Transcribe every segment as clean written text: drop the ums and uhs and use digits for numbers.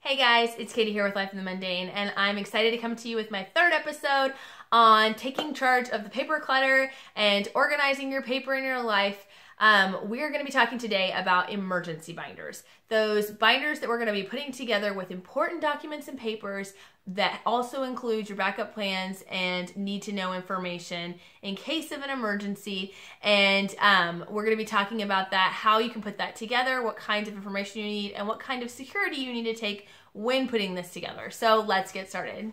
Hey guys, it's Katie here with Life in the Mundane, and I'm excited to come to you with my third episode on taking charge of the paper clutter and organizing your paper in your life. We're going to be talking today about emergency binders. Those binders that we're going to be putting together with important documents and papers that also include your backup plans and need to know information in case of an emergency. And we're going to be talking about that, how you can put that together, what kinds of information you need, and what kind of security you need to take when putting this together. So let's get started.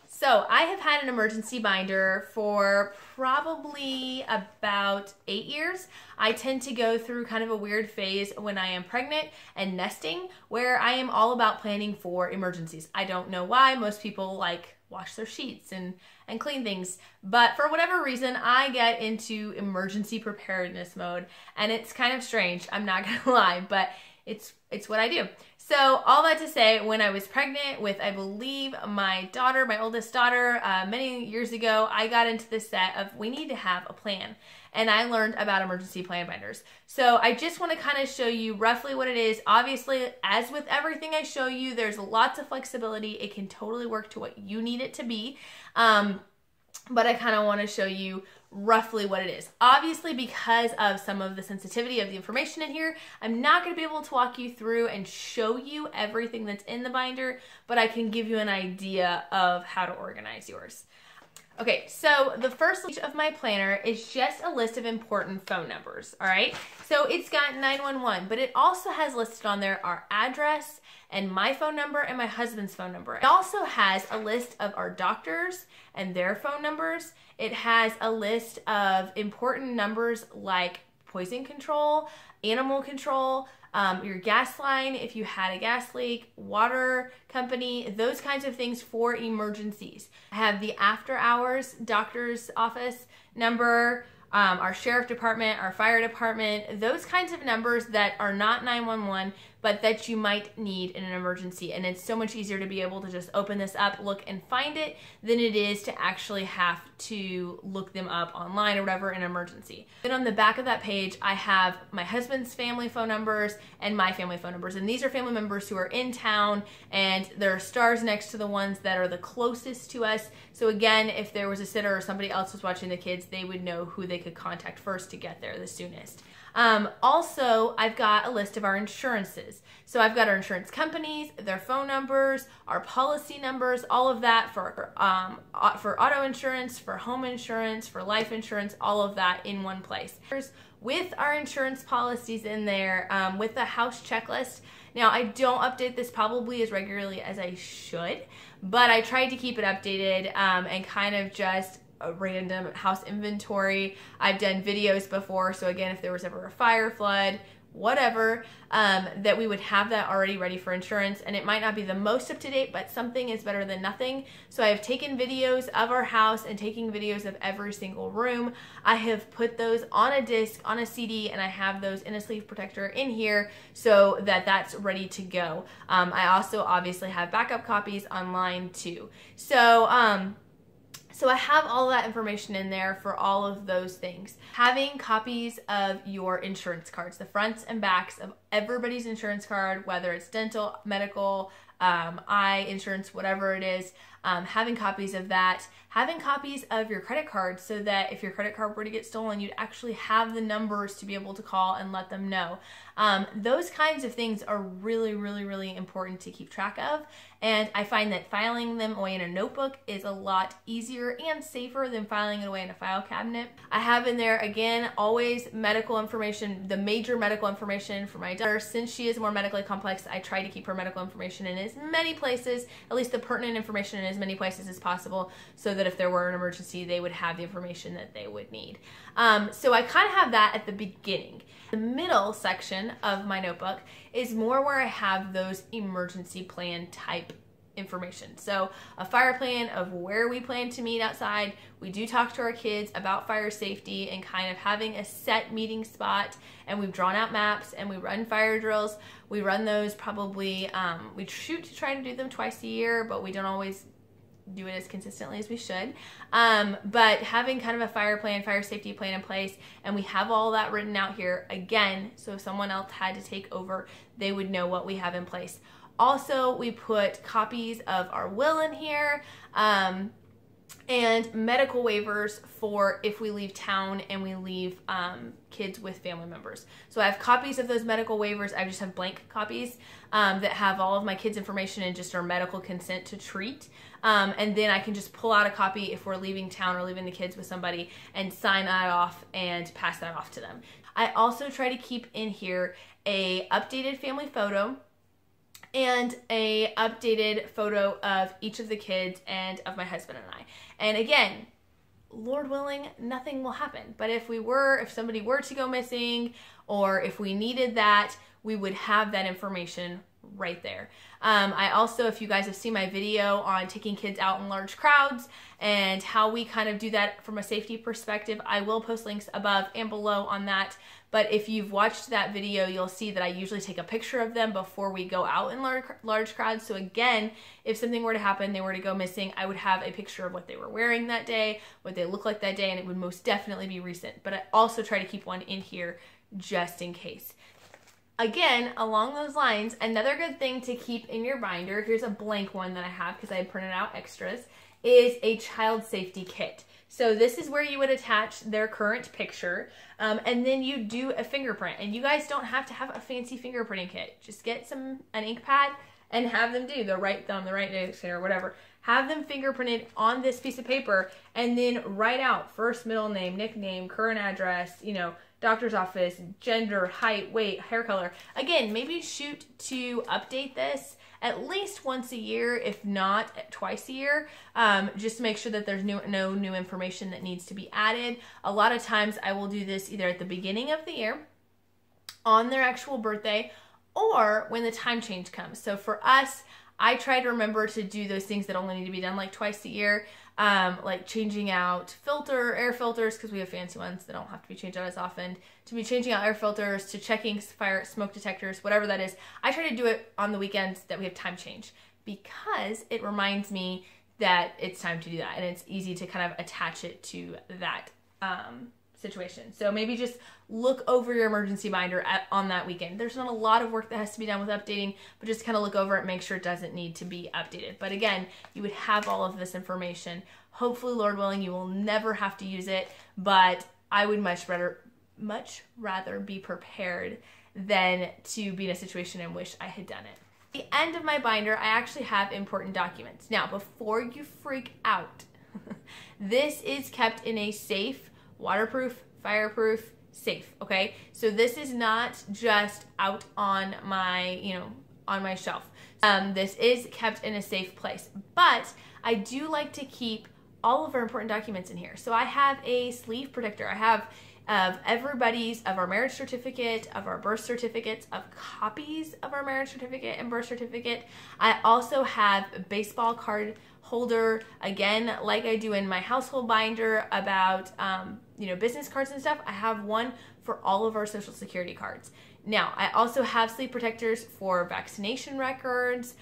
So I have had an emergency binder for probably about 8 years. I tend to go through kind of a weird phase when I am pregnant and nesting, where I am all about planning for emergencies. I don't know why. Most people like wash their sheets and clean things, but for whatever reason, I get into emergency preparedness mode, and it's kind of strange. I'm not gonna lie, but it's what I do. So all that to say, when I was pregnant with, I believe, my daughter, my oldest daughter, many years ago, I got into this set of we need to have a plan. And I learned about emergency plan binders. So I just want to kind of show you roughly what it is. Obviously, as with everything I show you, there's lots of flexibility. It can totally work to what you need it to be. But I kind of want to show you roughly what it is. Obviously, because of some of the sensitivity of the information in here, I'm not going to be able to walk you through and show you everything that's in the binder, but I can give you an idea of how to organize yours. Okay, so the first page of my planner is just a list of important phone numbers, all right? So it's got 911, but it also has listed on there our address and my phone number and my husband's phone number. It also has a list of our doctors and their phone numbers. It has a list of important numbers like poison control, animal control, your gas line if you had a gas leak, water company, those kinds of things for emergencies. I have the after hours doctor's office number, our sheriff department, our fire department, those kinds of numbers that are not 911, but that you might need in an emergency. And it's so much easier to be able to just open this up, look and find it, than it is to actually have to look them up online or whatever in an emergency. Then on the back of that page, I have my husband's family phone numbers and my family phone numbers. And these are family members who are in town, and there are stars next to the ones that are the closest to us. So again, if there was a sitter or somebody else was watching the kids, they would know who they could contact first to get there the soonest. Also, I've got a list of our insurances. So I've got our insurance companies, their phone numbers, our policy numbers, all of that for auto insurance, for home insurance, for life insurance, all of that in one place. With our insurance policies in there, with the house checklist. Now, I don't update this probably as regularly as I should, but I tried to keep it updated and kind of just a random house inventory. I've done videos before, so again, if there was ever a fire, flood, whatever, that we would have that already ready for insurance. And it might not be the most up to date, but something is better than nothing. So I have taken videos of our house and taking videos of every single room. I have put those on a disc, on a CD, and I have those in a sleeve protector in here so that that's ready to go. I also obviously have backup copies online too. So I have all that information in there for all of those things. Having copies of your insurance cards, the fronts and backs of everybody's insurance card, whether it's dental, medical, eye insurance, whatever it is, having copies of that, having copies of your credit card so that if your credit card were to get stolen, you'd actually have the numbers to be able to call and let them know. Those kinds of things are really, really, really important to keep track of. And I find that filing them away in a notebook is a lot easier and safer than filing it away in a file cabinet. I have in there, again, always medical information, the major medical information for my daughter. Since she is more medically complex, I try to keep her medical information in as many places, at least the pertinent information in as many places as possible, so that if there were an emergency, they would have the information that they would need. So I kind of have that at the beginning. The middle section of my notebook is more where I have those emergency plan type information. So a fire plan of where we plan to meet outside. We do talk to our kids about fire safety and kind of having a set meeting spot, and we've drawn out maps and we run fire drills. We run those probably, we shoot to try to do them twice a year, but we don't always do it as consistently as we should. But having kind of a fire safety plan in place, and we have all that written out here again, so if someone else had to take over, they would know what we have in place. Also, we put copies of our will in here, and medical waivers for if we leave town and we leave kids with family members. So I have copies of those medical waivers. I just have blank copies that have all of my kids' information and just our medical consent to treat. And then I can just pull out a copy if we're leaving town or leaving the kids with somebody and sign that off and pass that off to them. I also try to keep in here a updated family photo and a updated photo of each of the kids and of my husband and I. And again, Lord willing, nothing will happen. But if somebody were to go missing, or if we needed that, we would have that information right there. I also, if you guys have seen my video on taking kids out in large crowds and how we kind of do that from a safety perspective, I will post links above and below on that. But if you've watched that video, you'll see that I usually take a picture of them before we go out in large crowds. So again, if something were to happen, they were to go missing, I would have a picture of what they were wearing that day, what they look like that day, and it would most definitely be recent. But I also try to keep one in here just in case. Again, along those lines, another good thing to keep in your binder, here's a blank one that I have because I printed out extras, is a child safety kit. So this is where you would attach their current picture, and then you do a fingerprint. And you guys don't have to have a fancy fingerprinting kit. Just get an ink pad and have them do the right thumb, the right index finger, whatever. Have them fingerprinted on this piece of paper, and then write out first, middle name, nickname, current address, doctor's office, gender, height, weight, hair color. Again, maybe shoot to update this at least once a year, if not twice a year, just to make sure that there's no new information that needs to be added. A lot of times I will do this either at the beginning of the year, on their actual birthday, or when the time change comes. So for us, I try to remember to do those things that only need to be done like twice a year, like changing out air filters, because we have fancy ones that don't have to be changed out as often, to be changing out air filters, to checking smoke detectors, whatever that is. I try to do it on the weekends that we have time change, because it reminds me that it's time to do that, and it's easy to kind of attach it to that situation. So maybe just look over your emergency binder on that weekend. There's not a lot of work that has to be done with updating, but just kind of look over it, make sure it doesn't need to be updated. But again, you would have all of this information. Hopefully, Lord willing, you will never have to use it, but I would much rather be prepared than to be in a situation and wish I had done it. At the end of my binder, I actually have important documents. Now, before you freak out, this is kept in a safe, waterproof, fireproof safe, okay? So this is not just out on my, on my shelf. This is kept in a safe place, but I do like to keep all of our important documents in here. So I have a sleeve protector. I have of our marriage certificate, of our birth certificates, of copies of our marriage certificate and birth certificate. I also have a baseball card holder, again, like I do in my household binder about, business cards and stuff. I have one for all of our Social Security cards. Now, I also have sleeve protectors for vaccination records,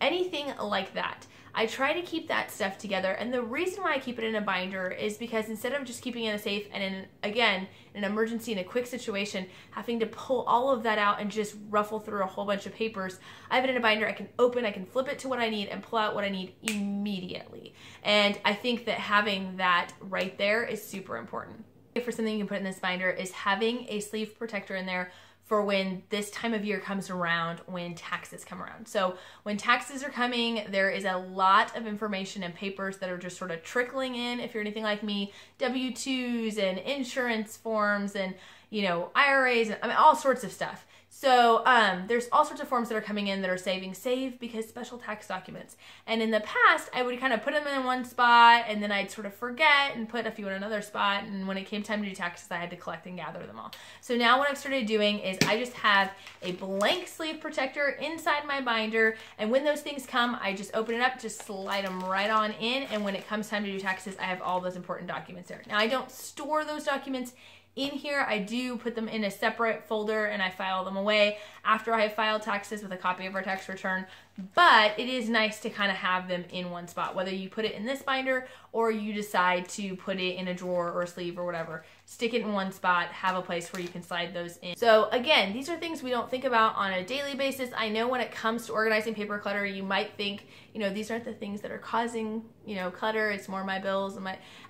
anything like that. I try to keep that stuff together, and the reason why I keep it in a binder is because instead of just keeping it in a safe and in an emergency, in a quick situation, having to pull all of that out and just ruffle through a whole bunch of papers, I have it in a binder. I can open, I can flip it to what I need and pull out what I need immediately. And I think that having that right there is super important. For something you can put in this binder is having a sleeve protector in there for when this time of year comes around, when taxes come around. So when taxes are coming, there is a lot of information and papers that are just sort of trickling in, if you're anything like me, W-2s and insurance forms and, IRAs, and all sorts of stuff. So there's all sorts of forms that are coming in that are save because special tax documents. And in the past, I would kind of put them in one spot, and then I'd sort of forget and put a few in another spot. And when it came time to do taxes, I had to collect and gather them all. So now what I've started doing is I just have a blank sleeve protector inside my binder. And when those things come, I just open it up, just slide them right on in. And when it comes time to do taxes, I have all those important documents there. Now, I don't store those documents in here. I do put them in a separate folder and I file them away. After I have filed taxes with a copy of our tax return, but it is nice to kind of have them in one spot, whether you put it in this binder or you decide to put it in a drawer or a sleeve or whatever. Stick it in one spot, have a place where you can slide those in. So again, these are things we don't think about on a daily basis. I know when it comes to organizing paper clutter, you might think, you know, these aren't the things that are causing, you know, clutter. It's more my bills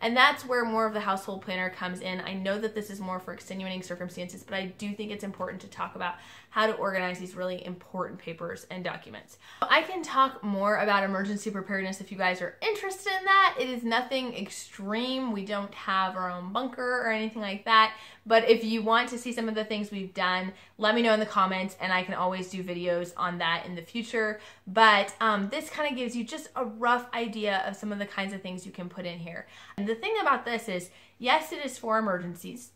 and that's where more of the household planner comes in. I know that this is more for extenuating circumstances, but I do think it's important to talk about how to organize these really important papers and documents. I can talk more about emergency preparedness if you guys are interested in that. It is nothing extreme. We don't have our own bunker or anything like that. But if you want to see some of the things we've done, let me know in the comments and I can always do videos on that in the future. But this kind of gives you just a rough idea of some of the kinds of things you can put in here. And the thing about this is, yes, it is for emergencies.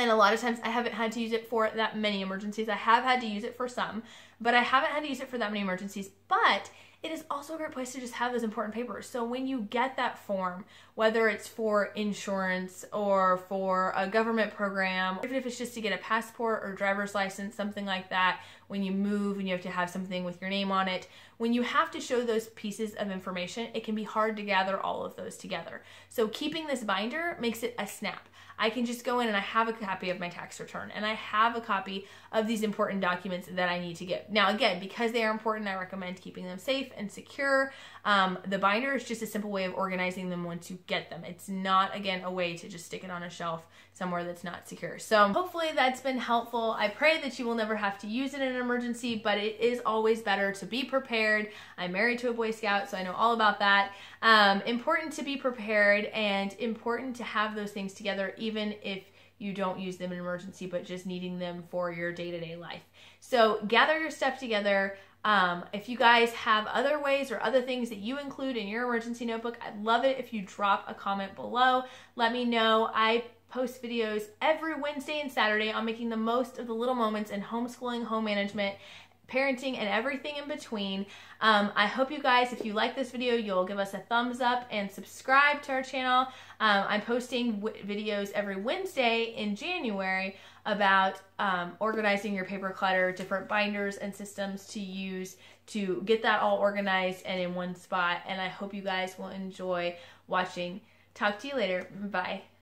And a lot of times I haven't had to use it for that many emergencies. I have had to use it for some, but I haven't had to use it for that many emergencies. But it is also a great place to just have those important papers. So when you get that form, whether it's for insurance or for a government program, even if it's just to get a passport or driver's license, something like that, when you move and you have to have something with your name on it, when you have to show those pieces of information, it can be hard to gather all of those together. So keeping this binder makes it a snap. I can just go in and I have a copy of my tax return and I have a copy of these important documents that I need to get. Now again, because they are important, I recommend keeping them safe and secure. The binder is just a simple way of organizing them once you get them. It's not, again, a way to just stick it on a shelf somewhere that's not secure. So hopefully that's been helpful. I pray that you will never have to use it in an emergency, but it is always better to be prepared. I'm married to a Boy Scout, so I know all about that. Important to be prepared and important to have those things together, even if you don't use them in an emergency, but just needing them for your day-to-day life. So gather your stuff together. If you guys have other ways or other things that you include in your emergency notebook, I'd love it if you drop a comment below. Let me know. I post videos every Wednesday and Saturday on making the most of the little moments in homeschooling, home management, parenting, and everything in between. I hope you guys, if you like this video, you'll give us a thumbs up and subscribe to our channel. I'm posting videos every Wednesday in January about organizing your paper clutter, different binders and systems to use to get that all organized and in one spot. And I hope you guys will enjoy watching. Talk to you later. Bye.